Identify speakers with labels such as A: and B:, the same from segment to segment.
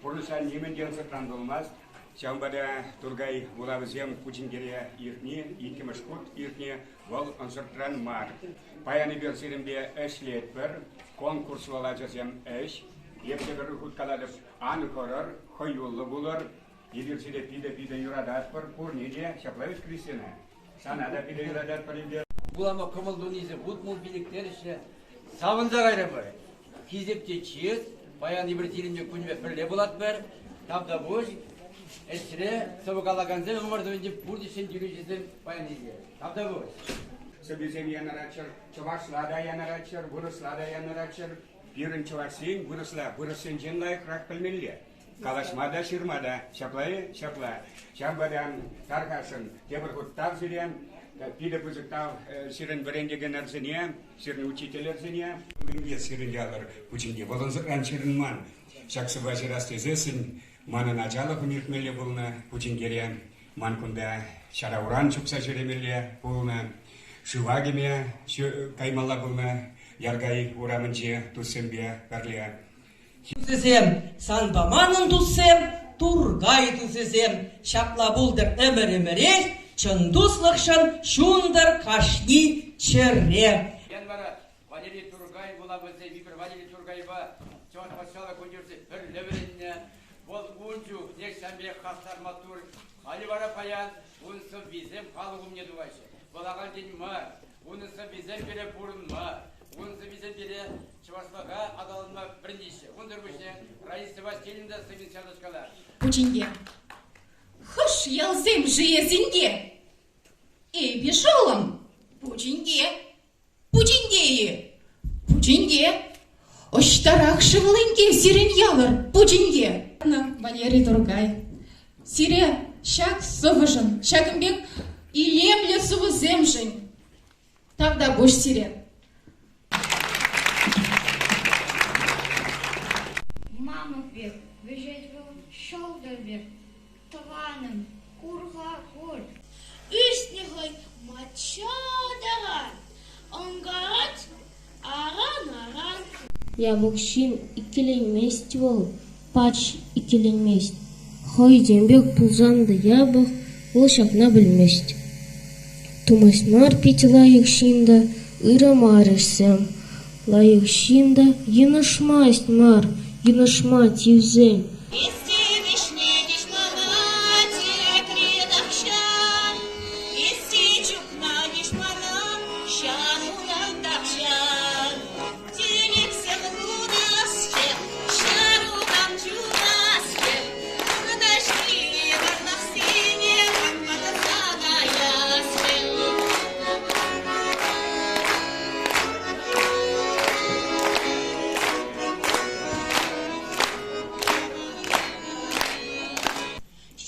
A: Пурнысан немен денсі тандылмаз. Шамбада Тургай Вулавызем Пучингере иртне, Икемашкут иртне, вол онсыртран мар. Паяны берсерембе эшлет бір, конкурс валажасем эш, епте бір хуткаладып аны корыр, хойулы булыр, еберседе пиде юрадат бір, пурнеде шаплайыз крисена. Санада пиде юрадат бір емде.
B: Булама комалдунизм, хутмул биліктер іші, савынза қайры бір. Кезепте чиыз, баян ебір телімде күнбе бірле болат бір, табда бош, эсре собакалаганзе умардовенде бурдишен дирижизм баянизе. Табда бош.
A: Собизем янарачыр, чавашлада янарачыр, вырыслада янарачыр, пирын чавасен, вырысын женлай крак пілмелле. Калашмада, ширмада, шаплайы, шапла. Шамбадан тарқасын, тебір құттав зірен, пиде бұзықтав сирен бірендеген арзыне, сирен учитель арзыне. Үмге сирен ялыр күчінде, болынзықран сирен ман. Шақсы башыр астезесін, манын ажалы күніртмелі бұлны күчінгере, ман күнда шарауран чүкса жеремелі бұлны. Шывагеме каймала бұлны, яргай урамынже тұсымбе бәрле.
C: Тусесем, санбаманын туссем, Тургай тусесем, шапла булдыр әмір-әмірек, чындуслықшын шундыр кашни черре.
B: Ян бара Валерий Тургай була бізде, бипір Валерий Тургайба, чоғат патшала көндерсе бір лөбірінне, бол ұнчу, нек сәмбе қастар матур, али бара паян, ұнсы бізем қалығым не дуайшы. Болаған ден ма, ұнысы бізем бере бұрын ма, ұнысы бізем бере Чывашлаға адалынма бірнеше. Ондыр бүшне Раиса Васильевна сыгын чалышқалар.
D: Пучинге, хыш ялзем жиезинге. Эй, бешолом, Пучинге, оштарак шывылынге сирен ялыр, Пучинге. Валерий Тургай, сире шак сывыжын, шакымбек илемле сывы земжын. Тогда бош сире.
E: Мама бек, бежать был шолда бек, таваным, курга кур. Üstnihой мачадаган, онгат, аран.
F: Ябықшин икеленмест бол, пач икеленмест. Хой дембек пулзанды ябық, ол шапна білмест. Тумаснар пить лайықшинда, ырымарышсам. Лайықшинда, енышмасть мар, енышма тивзем.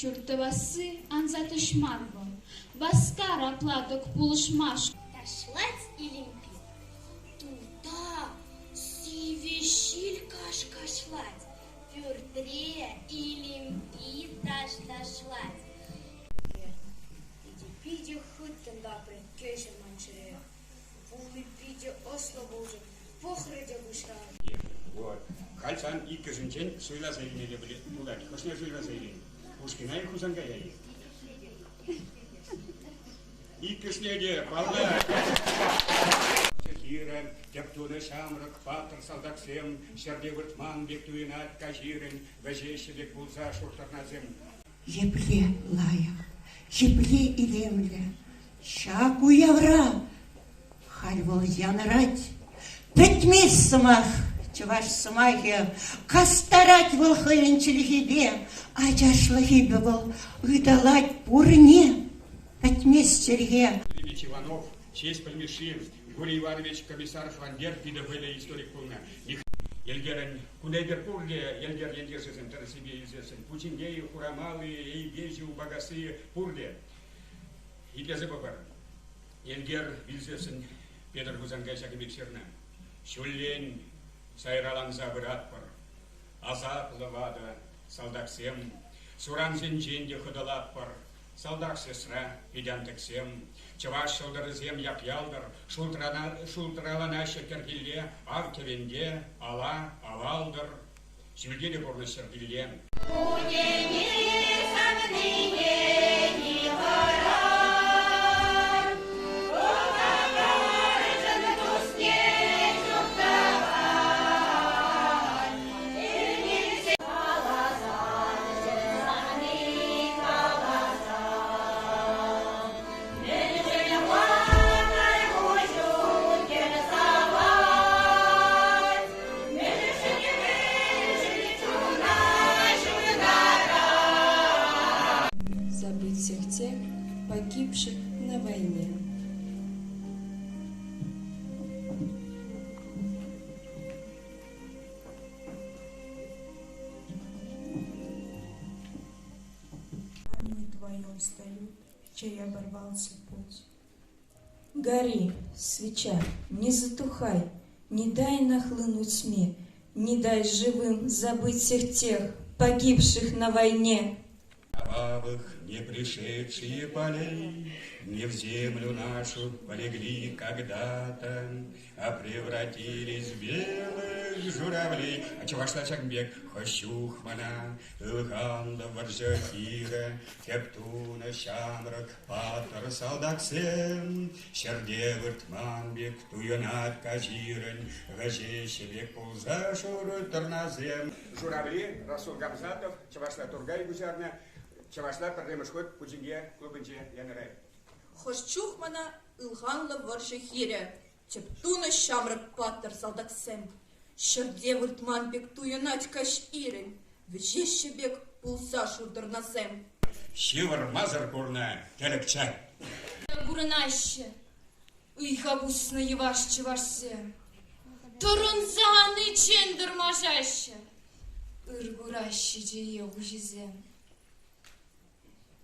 E: Шуртовасы анзатышмарго, баскара платок пулышмаш.
G: Ташлать илимпи. Туда сивишиль каш-кашлать. Пюртре илимпи ташлать.
E: Иди пиде хыттын да предкешен манчере. Вулы пиде осло бузы, похреде гушра.
A: Вот. Хальсан икки жінчен суйла зайынелі білет. Бұлар, қошне суйла зайынелі. Пушкина и Хузанга яй. И кишледе, палда. Хирен, тептуны шамрак, патр салдаксем, шерде выртман, бектуинат, кажирен, вежещи бек булза, шуртарназем.
H: Епле лаях, епле илемле, шаку явра, хальвал янрать, петьми самах. Чуваш самахе, кастарать волховен челихибе, а чашлахибе был, выдалать пурне, пятьмес черге.
A: Ильич Иванов, честь Пальмишин, Гурий Иванович, комиссар Хвандер, пидовыля историк полна. Елгерен, кудайбер пурге, елгер ендерсесен, тарасибе известен, Пучингеи, Хурамалы, Ейбежи, Убагасы, пурге. И для забабар. Елгер известен, Петр Гузангай, Шакибек Серна. Шуллень, сайралан забыратпыр, азап лывада, салдаксем, суран зенченде хыдалатпыр, салдак сесра, идянтексем, чаваш шылдырызем як ялдыр, шултралана шекергилле, ар кевенде, ала, алалдыр, Сергей полностью Вильям.
I: Забыть всех тех, погибших на войне.
J: В твоем стою, чей оборвался путь. Гори, свеча, не затухай, не дай нахлынуть тьме, не дай живым забыть всех тех, погибших на войне.
A: Кровавых не пришедшие полей не в землю нашу полегли когда-то, а превратились в белых журавлей. А чувашла Чакбек, Хощухмана, Илханда, Варжахира, Тептуна, Шамрак, Патар, Салдаксен, Шердевырт, Манбек, Туюнат, Кажирен, Гажещебек, Пулзашур, Тарназем. Журавли, Расул Гамзатов, Чувашла Тургай Гузарна, Чавашла Пардемышхот, Пудинге, Клубынче, Янарай.
K: Хощухмана Илханла Варшахире, Чептуна Шамрак Паттер Салдаксем, Шердевырт Манбек Туюнать Каширен, Вежещебек Пулсашу Дарнасем.
A: Шивар Мазар Курна, Телекча.
D: Бурнаще, Ихабусна Еваш Чевашсе, Турунзаны Чендер Мажаще, Иргураще Джие Ужизем.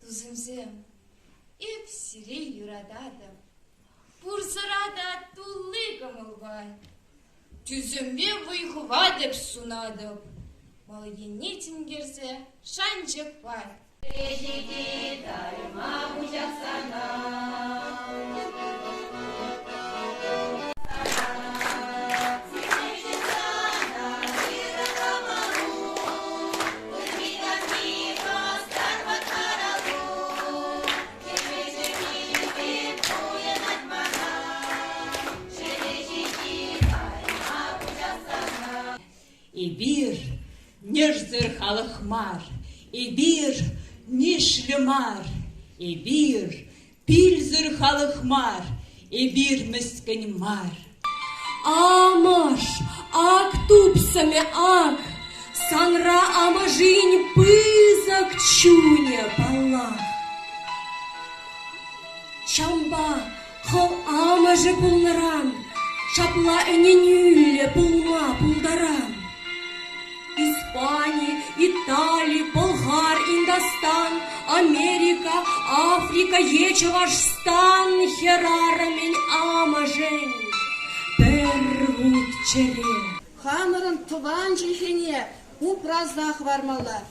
D: Тузымзем, еп сирей юрададым, Пурсарада туллыком ылбай, Тюзембе выйхува деп сунадым, Малыгене тингерзе шанчек пай. Режиди дарыма бучасана.
C: И бир нежзыр халыхмар, и бир нишлемар, и бир пильзыр халыхмар, и бир мескенмар.
F: Амаш, ак тупсаме ак, санра амажинь пызак чуня палах. Шамба, хо амажы пулнаран, шапла эненюле пулма пулдаран. Испания, Италия, Болгар, Индостан, Америка, Африка, Ечевашстан, Херарамень, Амажень, Первут чере.
L: Хамырын туван жихене, упраздах вармала.